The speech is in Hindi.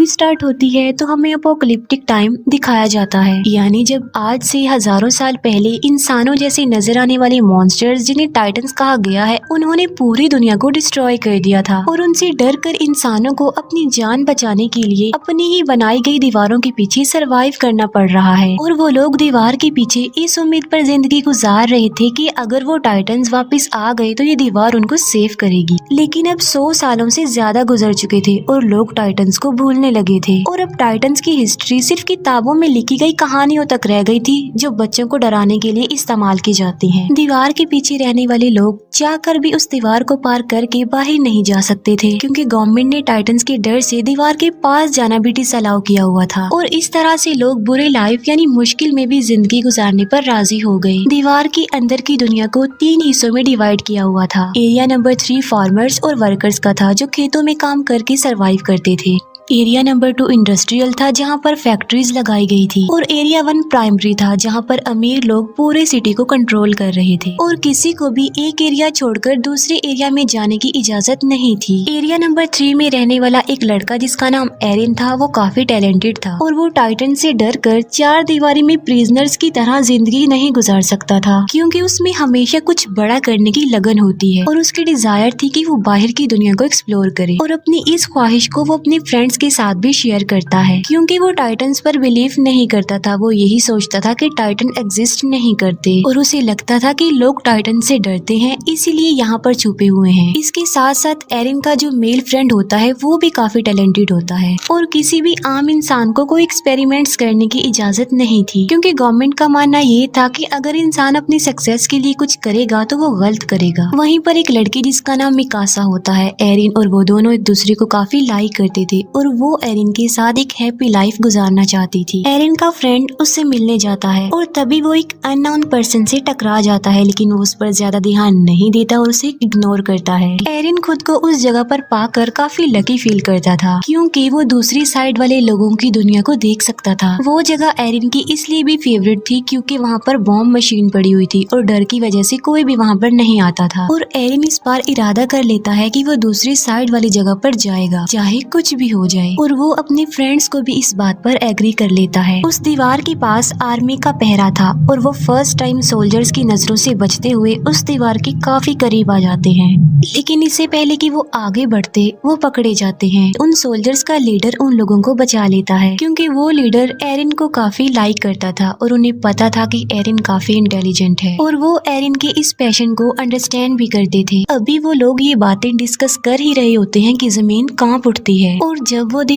मूवी स्टार्ट होती है तो हमें अपोकलिप्टिक टाइम दिखाया जाता है, यानी जब आज से हजारों साल पहले इंसानों जैसे नजर आने वाले मॉन्स्टर्स जिन्हें टाइटन्स कहा गया है, उन्होंने पूरी दुनिया को डिस्ट्रॉय कर दिया था और उनसे डर कर इंसानों को अपनी जान बचाने के लिए अपनी ही बनाई गई दीवारों के पीछे सरवाइव करना पड़ रहा है। और वो लोग दीवार के पीछे इस उम्मीद पर जिंदगी गुजार रहे थे कि अगर वो टाइटन्स वापस आ गए तो ये दीवार उनको सेव करेगी। लेकिन अब 100 सालों से ज्यादा गुजर चुके थे और लोग टाइटन्स को भूलने लगे थे और अब टाइटन्स की हिस्ट्री सिर्फ किताबों में लिखी गई कहानियों तक रह गई थी, जो बच्चों को डराने के लिए इस्तेमाल की जाती हैं। दीवार के पीछे रहने वाले लोग चाहकर भी उस दीवार को पार करके बाहर नहीं जा सकते थे, क्योंकि गवर्नमेंट ने टाइटन्स के डर से दीवार के पास जाना भी डिसअलाउ किया हुआ था। और इस तरह से लोग बुरे लाइफ यानी मुश्किल में भी जिंदगी गुजारने पर राजी हो गए। दीवार के अंदर की दुनिया को 3 हिस्सों में डिवाइड किया हुआ था। एरिया नंबर 3 फार्मर्स और वर्कर्स का था, जो खेतों में काम करके सरवाइव करते थे। एरिया नंबर 2 इंडस्ट्रियल था, जहाँ पर फैक्ट्रीज लगाई गई थी। और एरिया 1 प्राइमरी था, जहाँ पर अमीर लोग पूरे सिटी को कंट्रोल कर रहे थे और किसी को भी एक एरिया छोड़कर दूसरे एरिया में जाने की इजाजत नहीं थी। एरिया नंबर 3 में रहने वाला एक लड़का जिसका नाम एरिन था, वो काफी टैलेंटेड था और वो टाइटन से डर कर 4 दीवारी में प्रिजनर्स की तरह जिंदगी नहीं गुजार सकता था, क्योंकि उसमें हमेशा कुछ बड़ा करने की लगन होती है और उसकी डिजायर थी कि वो बाहर की दुनिया को एक्सप्लोर करे। और अपनी इस ख्वाहिश को वो अपने फ्रेंड्स के साथ भी शेयर करता है, क्योंकि वो टाइटन्स पर बिलीव नहीं करता था। वो यही सोचता था कि टाइटन एग्जिस्ट नहीं करते और उसे लगता था कि लोग टाइटन से डरते हैं, इसीलिए यहाँ पर छुपे हुए हैं। इसके साथ साथ एरिन का जो मेल फ्रेंड होता है वो भी काफी टैलेंटेड होता है और किसी भी आम इंसान को कोई एक्सपेरिमेंट्स करने की इजाजत नहीं थी, क्योंकि गवर्नमेंट का मानना ये था कि अगर इंसान अपनी सक्सेस के लिए कुछ करेगा तो वो गलत करेगा। वहीं पर एक लड़की जिसका नाम मिकासा होता है, एरिन और वो दोनों एक दूसरे को काफी लाइक करते थे और वो एरिन के साथ एक हैप्पी लाइफ गुजारना चाहती थी। एरिन का फ्रेंड उससे मिलने जाता है और तभी वो एक अननोन पर्सन से टकरा जाता है, लेकिन वो उस पर ज्यादा ध्यान नहीं देता और उसे इग्नोर करता है। एरिन खुद को उस जगह पर पाकर काफी लकी फील करता था, क्योंकि वो दूसरी साइड वाले लोगों की दुनिया को देख सकता था। वो जगह एरिन की इसलिए भी फेवरेट थी क्योंकि वहाँ पर बॉम्ब मशीन पड़ी हुई थी और डर की वजह से कोई भी वहाँ पर नहीं आता था। और एरिन इस बार इरादा कर लेता है कि वो दूसरी साइड वाली जगह पर जाएगा, चाहे कुछ भी हो जाए। और वो अपने फ्रेंड्स को भी इस बात पर एग्री कर लेता है। उस दीवार के पास आर्मी का पहरा था और वो फर्स्ट टाइम सोल्जर्स की नजरों से बचते हुए उस दीवार के काफी करीब आ जाते हैं। लेकिन इससे पहले कि वो आगे बढ़ते वो पकड़े जाते हैं। उन सोल्जर्स का लीडर उन लोगों को बचा लेता है, क्योंकि वो लीडर एरिन को काफी लाइक करता था और उन्हें पता था कि एरिन काफी इंटेलिजेंट है और वो एरिन के इस पैशन को अंडरस्टैंड भी करते थे। अभी वो लोग ये बातें डिस्कस कर ही रहे होते हैं कि जमीन कांप उठती है और जब वो